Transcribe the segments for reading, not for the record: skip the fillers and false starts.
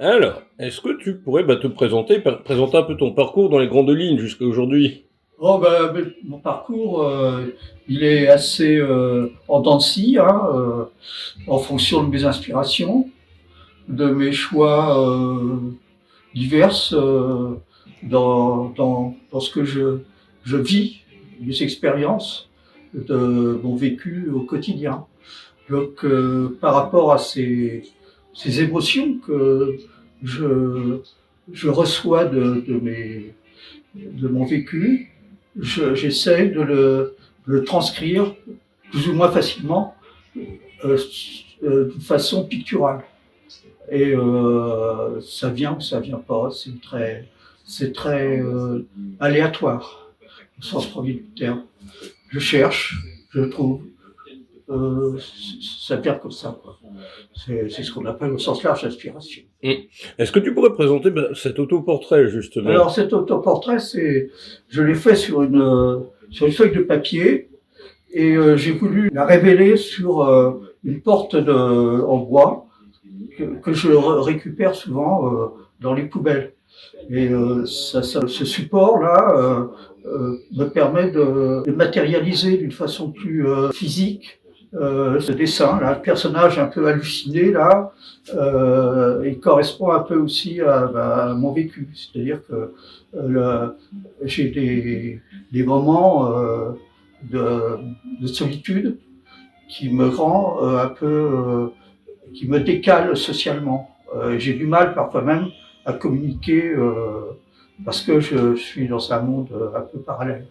Alors, est-ce que tu pourrais te présenter, présenter un peu ton parcours dans les grandes lignes jusqu'à aujourd'hui? Oh mon parcours, il est assez en dents de scie, hein, en fonction de mes inspirations, de mes choix divers dans ce que je vis, mes expériences, de mon vécu au quotidien. Donc, par rapport à ces émotions que je, je reçois de mon vécu, j'essaie de le transcrire plus ou moins facilement de façon picturale. Et ça vient ou ça vient pas, c'est très aléatoire, au sens premier du terme. Je cherche, je trouve, ça vient comme ça, quoi. C'est ce qu'on appelle au sens large l'inspiration. Est-ce que tu pourrais présenter cet autoportrait, justement? Alors cet autoportrait, je l'ai fait sur une feuille de papier et j'ai voulu la révéler sur une porte en bois que je récupère souvent dans les poubelles. Et ce support-là me permet de matérialiser d'une façon plus physique ce dessin, là, le personnage un peu halluciné, là, il correspond un peu aussi à mon vécu. C'est-à-dire que j'ai des moments de solitude qui me rend un peu, qui me décale socialement. J'ai du mal parfois même à communiquer parce que je suis dans un monde un peu parallèle,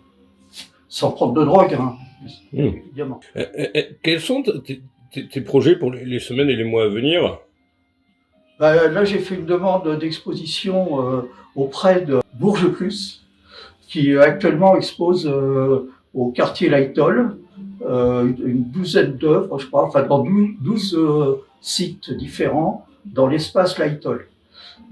sans prendre de drogue, hein, évidemment. Quels sont tes projets pour les semaines et les mois à venir? Là, j'ai fait une demande d'exposition auprès de Bourges Plus, qui actuellement expose au quartier Lightol une douzaine d'œuvres, je crois, enfin dans 12 sites différents dans l'espace Lightol.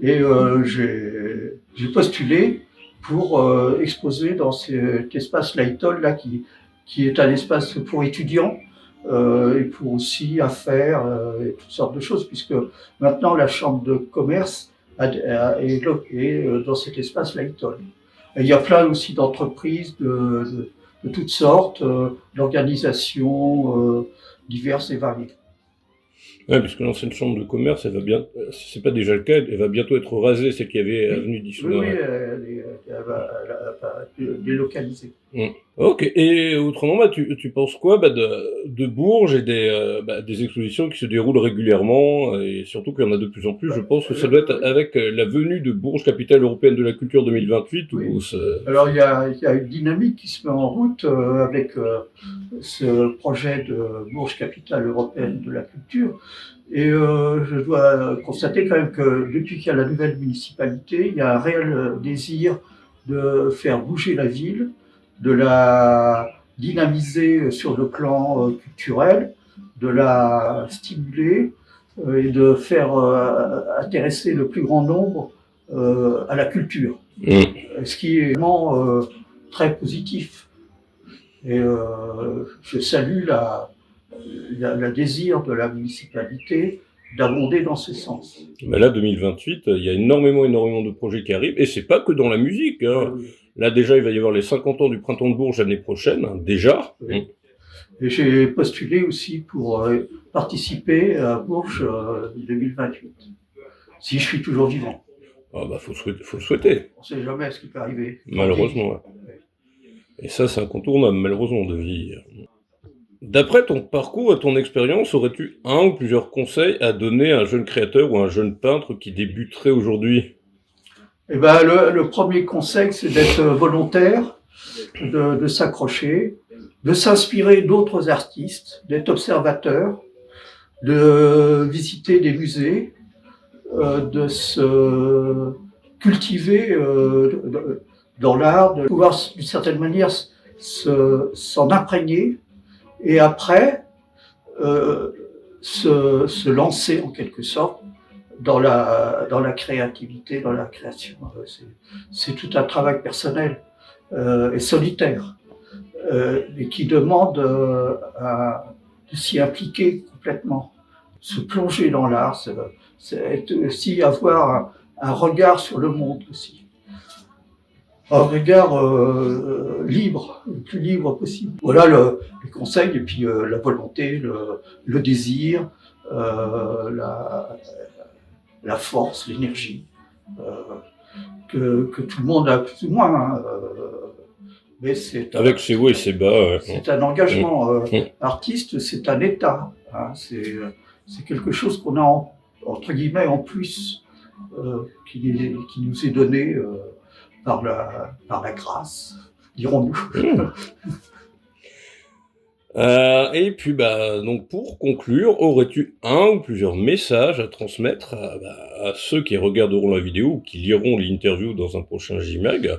Et j'ai postulé pour exposer dans cet espace Lightol là qui est un espace pour étudiants et pour aussi affaires et toutes sortes de choses, puisque maintenant la chambre de commerce est dans cet espace Lightol. Et il y a plein aussi d'entreprises de toutes sortes, d'organisations diverses et variées. Ouais, puisque l'ancienne chambre de commerce, si c'est pas déjà le cas, elle va bientôt être rasée, celle qui avait Oui, avenue oui, d'Issoudun. oui, Ouais. elle va délocaliser. Ok, et autrement, tu penses quoi de Bourges et des expositions qui se déroulent régulièrement, et surtout qu'il y en a de plus en plus, je pense que ça doit être avec la venue de Bourges, capitale européenne de la culture 2028, Oui. ou Alors il y a une dynamique qui se met en route avec ce projet de Bourges capitale européenne de la culture. Et je dois constater quand même que depuis qu'il y a la nouvelle municipalité, il y a un réel désir de faire bouger la ville, de la dynamiser sur le plan culturel, de la stimuler et de faire intéresser le plus grand nombre à la culture. Ce qui est vraiment très positif. Et je salue la désir de la municipalité d'abonder dans ce sens. Mais là, 2028, il y a énormément de projets qui arrivent, et c'est pas que dans la musique, hein. Oui. Là, déjà, il va y avoir les 50 ans du Printemps de Bourges l'année prochaine, hein, déjà. Oui. Et j'ai postulé aussi pour participer à Bourges 2028, si je suis toujours vivant. Ah bah, faut le souhaiter. On ne sait jamais ce qui peut arriver. Malheureusement, ouais. Et ça, c'est incontournable, malheureusement, de vieillir. D'après ton parcours et ton expérience, aurais-tu un ou plusieurs conseils à donner à un jeune créateur ou à un jeune peintre qui débuterait aujourd'hui? Eh ben, le premier conseil, c'est d'être volontaire, de s'accrocher, de s'inspirer d'autres artistes, d'être observateur, de visiter des musées, de se cultiver dans l'art, de pouvoir d'une certaine manière s'en imprégner et après se lancer en quelque sorte dans la créativité, dans la création. C'est tout un travail personnel et solitaire et qui demande de s'y impliquer complètement. se plonger dans l'art, c'est aussi avoir un regard sur le monde aussi. Un regard libre, le plus libre possible. Voilà les conseils, et puis la volonté, le désir, la force, l'énergie, que tout le monde a plus ou moins. Hein, mais Avec ses hauts et ses bas. c'est un engagement Mmh. artiste, c'est un état. Hein, c'est quelque chose qu'on a entre guillemets en plus, qui nous est donné par la grâce, dirons-nous. Mmh. Et puis, donc pour conclure, aurais-tu un ou plusieurs messages à transmettre à ceux qui regarderont la vidéo ou qui liront l'interview dans un prochain JMag,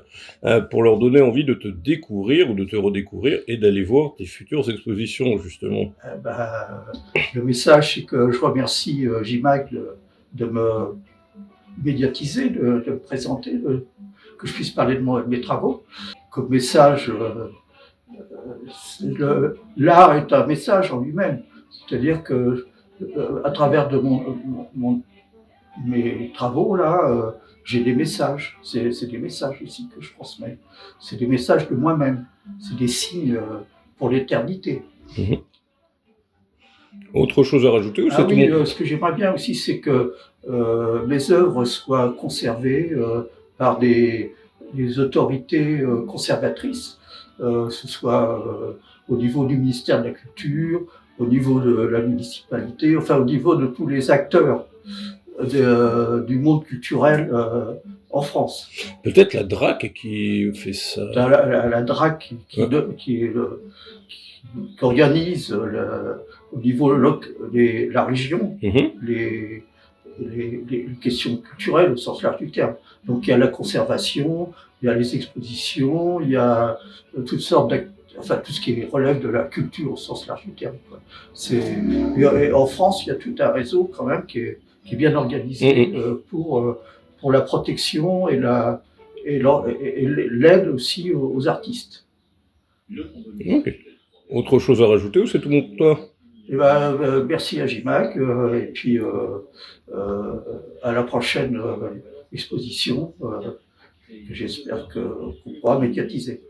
pour leur donner envie de te découvrir ou de te redécouvrir et d'aller voir tes futures expositions, justement? Le message, c'est que je remercie JMag de me médiatiser, de me présenter, que je puisse parler de mes travaux. Comme message, l'art est un message en lui-même. C'est-à-dire que à travers de mes travaux, là, j'ai des messages. C'est des messages aussi que je transmets. C'est des messages de moi-même. C'est des signes pour l'éternité. Mmh. Autre chose à rajouter ou c'est tout oui, bon? ce que j'aimerais bien aussi, c'est que mes œuvres soient conservées par des autorités conservatrices, ce soit au niveau du ministère de la Culture, au niveau de la municipalité, enfin au niveau de tous les acteurs du monde culturel en France. Peut-être la DRAC qui fait ça. La DRAC qui organise au niveau la région Mmh. les questions culturelles au sens large du terme. Donc il y a la conservation, il y a les expositions, il y a toutes sortes enfin tout ce qui relève de la culture au sens large du terme. Quoi. Et en France, il y a tout un réseau quand même qui est bien organisé pour la protection et l'aide aussi aux artistes. OK. Autre chose à rajouter ou c'est tout bon pour toi? Merci à JMag et puis à la prochaine exposition que j'espère qu'on pourra médiatiser.